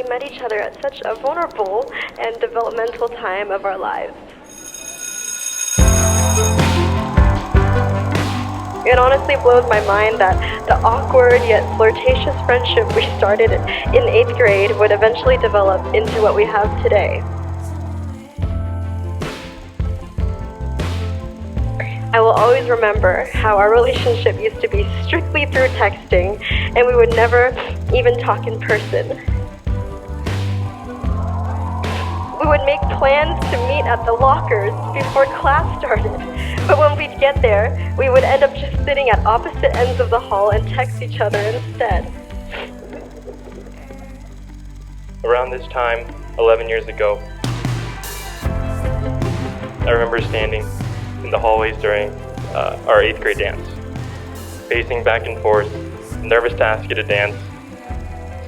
we met each other at such a vulnerable and developmental time of our lives. It honestly blows my mind that the awkward yet flirtatious friendship we started in 8th grade would eventually develop into what we have today. I will always remember how our relationship used to be strictly through texting, and we would never even talk in person. We would make plans to meet at the lockers before class started, but when we'd get there, we would end up just sitting at opposite ends of the hall and text each other instead. Around this time, 11 years ago, I remember standing in the hallways during our 8th grade dance, pacing back and forth, nervous to ask you to dance.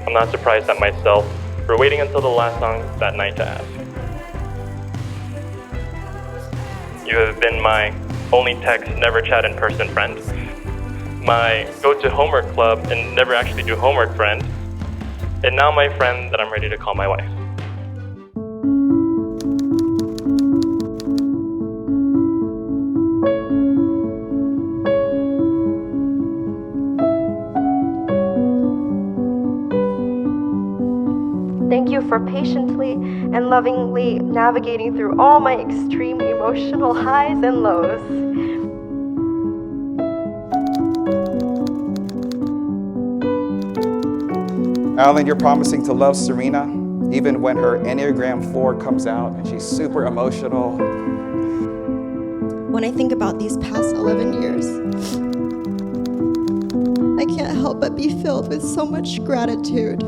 I'm not surprised at myself for waiting until the last song that night to ask. You have been my only text, never chat in person friend, my go-to homework club and never actually do homework friend, and now my friend that I'm ready to call my wife. Thank you for patiently and lovingly navigating through all my extreme emotional highs and lows. Alan, you're promising to love Serena even when her enneagram 4 comes out and she's super emotional. When I think about these past 11 years, I can't help but be filled with so much gratitude.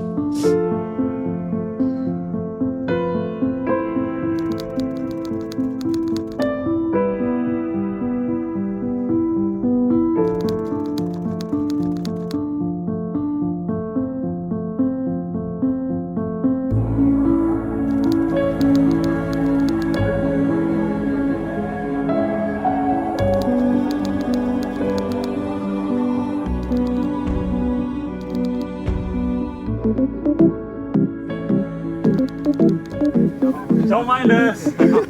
Don't mind us. There's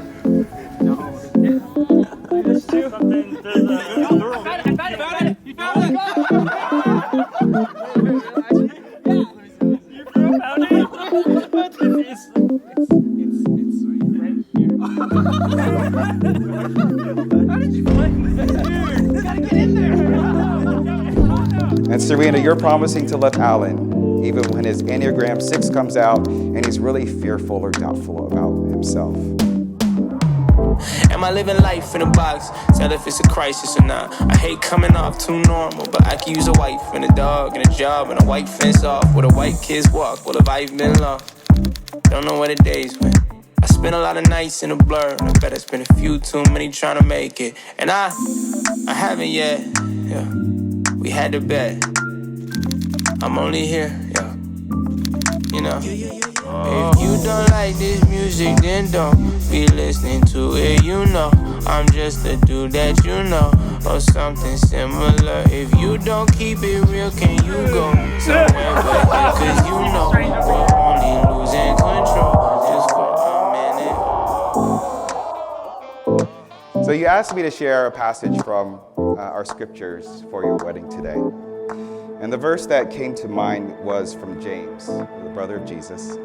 two. Something. There's a. I found it. You found it. You found it. It's right here. How did you find this? Dude, you gotta get in there. And Serena, you're promising to love Alan even when his enneagram 6 comes out and he's really fearful or doubtful about himself. Am I living life in a box? Tell if it's a crisis or not. I hate coming off too normal, but I can use a wife and a dog and a job and a white fence off where the white kids walk. Well, have I been lost? Don't know where the days went. I spent a lot of nights in a blur. I bet I spent a few too many trying to make it. And I haven't yet. Yeah, we had to bet. I'm only here, yeah. You know. If you don't like this music, then don't be listening to it. You know, I'm just a dude that you know, or something similar. If you don't keep it real, can you go somewhere but here? Cause you know we're only losing control just for a minute. So you asked me to share a passage from our scriptures for your wedding today. And the verse that came to mind was from James, the brother of Jesus.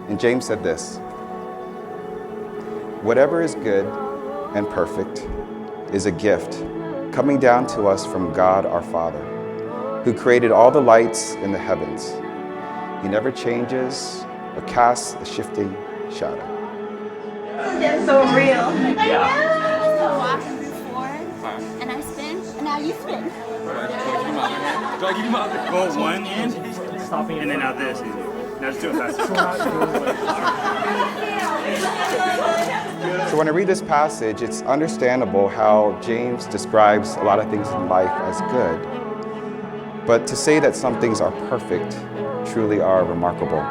And James said this: whatever is good and perfect is a gift coming down to us from God our Father, who created all the lights in the heavens. He never changes or casts a shifting shadow. It's so real. Yeah. So walking before, and I spin, and now you spin. Go one in, stopping, and then out this. Now just do it faster. So when I read this passage, it's understandable how James describes a lot of things in life as good. But to say that some things are perfect truly are remarkable.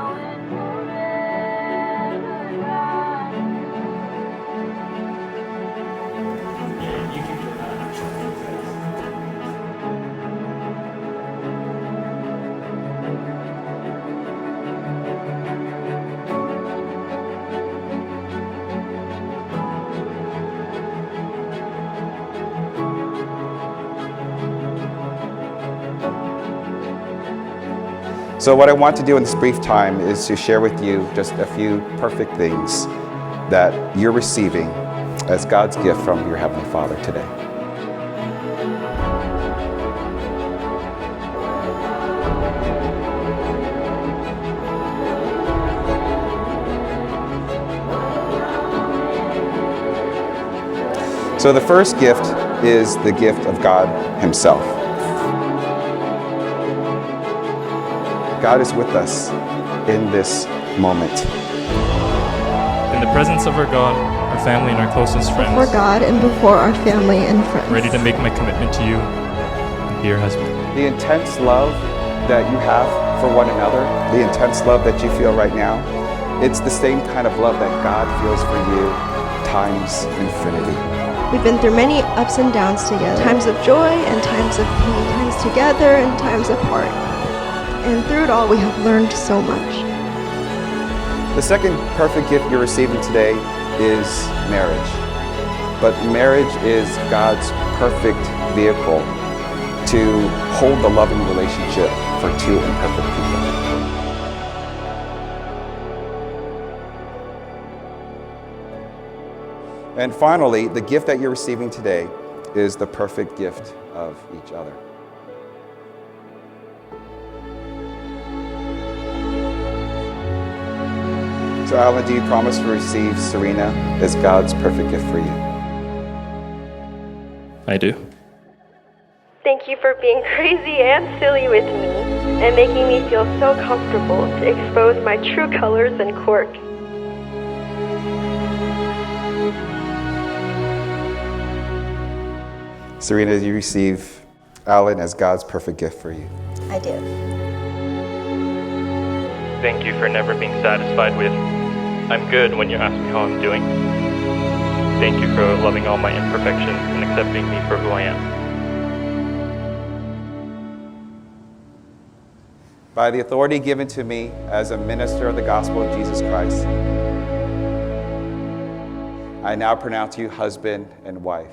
So what I want to do in this brief time is to share with you just a few perfect things that you're receiving as God's gift from your Heavenly Father today. So the first gift is the gift of God Himself. God is with us in this moment. In the presence of our God, our family, and our closest friends. Before God and before our family and friends. Ready to make my commitment to you and be your husband. The intense love that you have for one another, the intense love that you feel right now, it's the same kind of love that God feels for you times infinity. We've been through many ups and downs together. Times of joy and times of pain. Times together and times apart. And through it all, we have learned so much. The second perfect gift you're receiving today is marriage. But marriage is God's perfect vehicle to hold the loving relationship for two imperfect people. And finally, the gift that you're receiving today is the perfect gift of each other. So Alan, do you promise to receive Serena as God's perfect gift for you? I do. Thank you for being crazy and silly with me and making me feel so comfortable to expose my true colors and quirks. Serena, do you receive Alan as God's perfect gift for you? I do. Thank you for never being satisfied with, I'm good when you ask me how I'm doing. Thank you for loving all my imperfections and accepting me for who I am. By the authority given to me as a minister of the gospel of Jesus Christ, I now pronounce you husband and wife.